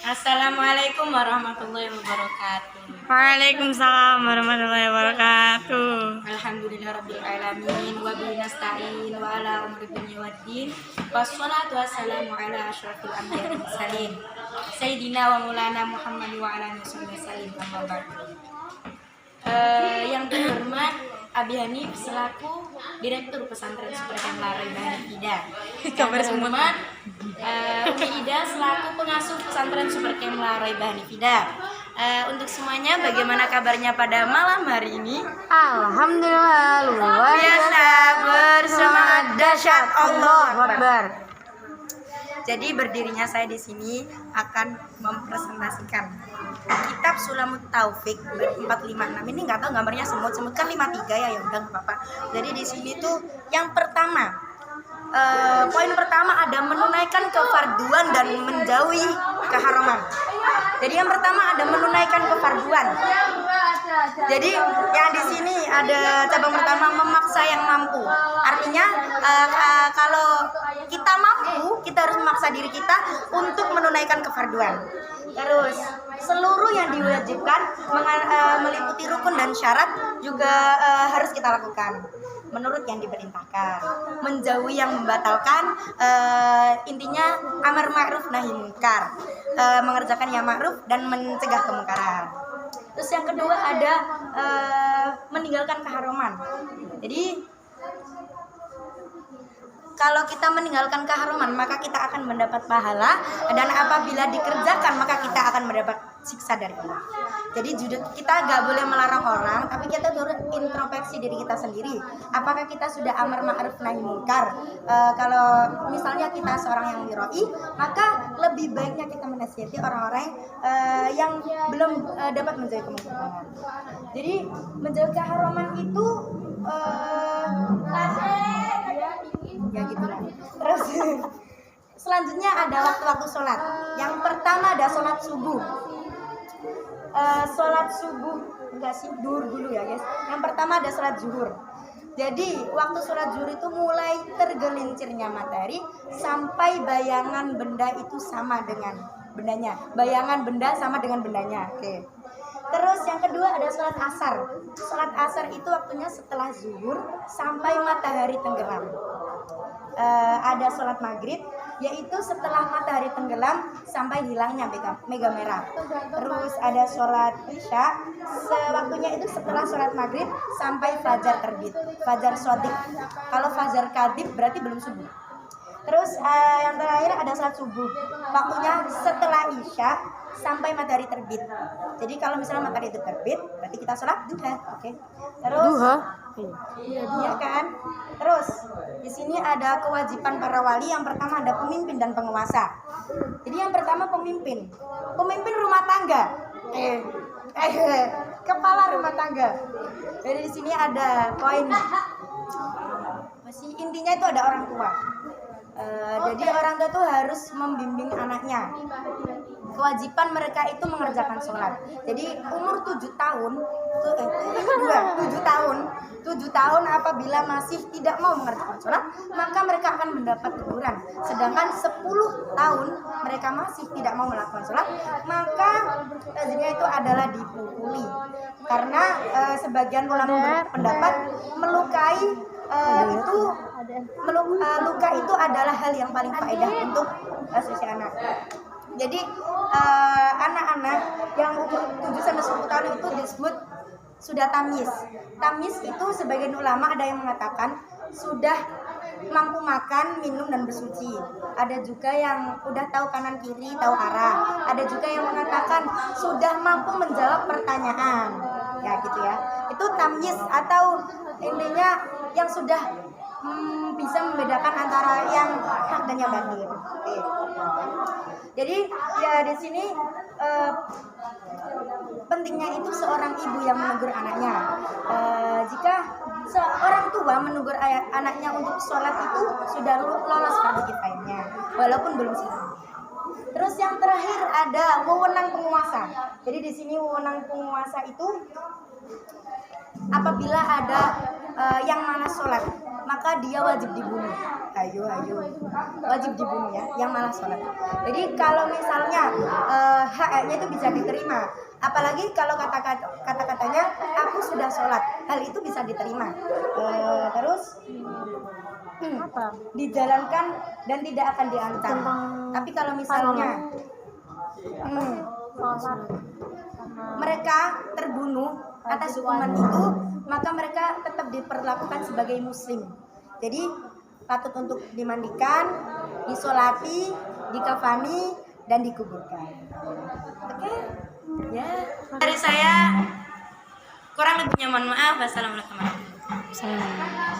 Assalamualaikum warahmatullahi wabarakatuh. Waalaikumsalam warahmatullahi wabarakatuh. Alhamdulillahirabbil alamin wa bihi nasta'in wa ala umri dunya waddin. Wassalatu wassalamu ala asyrafil anbiya'i wal mursalin. Sayyidina wa maulana Muhammad wa ala alihi wasallam. Amma ba'd. Yang terhormat Abi Hanif selaku Direktur Pesantren Super Kemla Roibah Hanifida. Yang terhormat Umi Ida selaku pengasuh Pesantren Super Kemla Roibah Hanifida. Untuk semuanya, bagaimana kabarnya pada malam hari ini? Alhamdulillah luar Biasa bersemangat dahsyat Allah Akbar. Jadi berdirinya saya di sini akan mempresentasikan kitab Sulamut Taufik 456. Ini nggak tahu gambarnya semut kan 53 ya, udah nggak apa-apa. Jadi di sini tuh yang pertama, poin pertama ada menunaikan kefarduan dan menjauhi keharaman. Jadi yang pertama ada menunaikan kefarduan. Jadi yang di sini ada cabang pertama memaksa yang mampu. Artinya kalau kita mampu, kita harus memaksa diri kita untuk menunaikan kefarduan. Terus seluruh yang diwajibkan meliputi rukun dan syarat juga harus kita lakukan menurut yang diperintahkan. Menjauhi yang membatalkan, intinya amar ma'ruf nahi munkar, mengerjakan yang ma'ruf dan mencegah kemungkaran. Terus yang kedua ada meninggalkan keharaman. Jadi kalau kita meninggalkan keharaman, maka kita akan mendapat pahala, dan apabila dikerjakan maka kita akan mendapat siksa dari Allah. Jadi kita gak boleh melarang orang, tapi kita harus introspeksi diri kita sendiri. Apakah kita sudah amar ma'ruf nahi munkar? Kalau misalnya kita seorang yang wiroi, maka lebih baiknya kita menasihati orang-orang yang belum dapat menjauhi kemungkaran. Jadi menjauhi keharaman itu ya gitulah. Terus selanjutnya ada waktu-waktu sholat. Yang pertama ada sholat subuh. Sholat subuh enggak sih, duhur dulu ya guys. Yang pertama ada sholat zuhur. Jadi waktu sholat zuhur itu mulai tergelincirnya matahari sampai bayangan benda itu sama dengan bendanya. Bayangan benda sama dengan bendanya. Oke. Terus yang kedua ada sholat asar. Sholat asar itu waktunya setelah zuhur sampai matahari tenggelam. Ada sholat maghrib, yaitu setelah matahari tenggelam sampai hilangnya mega merah. Terus ada sholat isya, waktunya itu setelah sholat maghrib sampai fajar terbit, fajar shodiq. Kalau fajar kadib berarti belum subuh. Terus yang terakhir ada sholat subuh, waktunya setelah isya sampai matahari terbit. Jadi kalau misalnya matahari itu terbit, berarti kita sholat duha, oke? Terus Duha? Iya kan? Terus di sini ada kewajiban para wali. Yang pertama ada pemimpin dan penguasa. Jadi yang pertama pemimpin rumah tangga. Kepala rumah tangga. Jadi di sini ada poin. Masih intinya itu ada orang tua. Jadi orang tua tuh harus membimbing anaknya. Kewajiban mereka itu mengerjakan sholat. Jadi umur 7 tahun 7 tahun apabila masih tidak mau mengerjakan sholat, maka mereka akan mendapat teguran. Sedangkan 10 tahun mereka masih tidak mau melakukan sholat, maka lazimnya itu adalah dipukuli. Karena sebagian ulama berpendapat luka itu adalah hal yang paling faedah untuk sisi anak. Jadi anak-anak yang umur 7-10 tahun itu disebut sudah tamyiz. Tamyiz itu sebagian ulama ada yang mengatakan sudah mampu makan, minum dan bersuci. Ada juga yang udah tahu kanan kiri, tahu arah. Ada juga yang mengatakan sudah mampu menjawab pertanyaan. Ya gitu ya. Itu tamyiz atau intinya yang sudah bisa membedakan antara yang hak dan yang batil. Oke. Jadi ya di sini pentingnya itu seorang ibu yang menegur anaknya. Jika seorang tua menegur anaknya untuk sholat itu sudah lolos fardu kifayahnya, walaupun belum sah. Terus yang terakhir ada wewenang penguasa. Jadi di sini wewenang penguasa itu apabila ada yang malas sholat, maka dia wajib dibunuh. Wajib dibunuh ya, yang malas sholat. Jadi kalau misalnya kayaknya itu bisa diterima. Apalagi kalau kata-katanya aku sudah sholat, hal itu bisa diterima. Terus dijalankan dan tidak akan diancam. Tapi kalau misalnya mereka terbunuh atas hukuman itu, maka mereka tetap diperlakukan sebagai muslim. Jadi patut untuk dimandikan, disolati, dikafani, dan dikuburkan. Oke? Ya. Dari saya kurang lebihnya mohon maaf. Wassalamualaikum warahmatullahi wabarakatuh.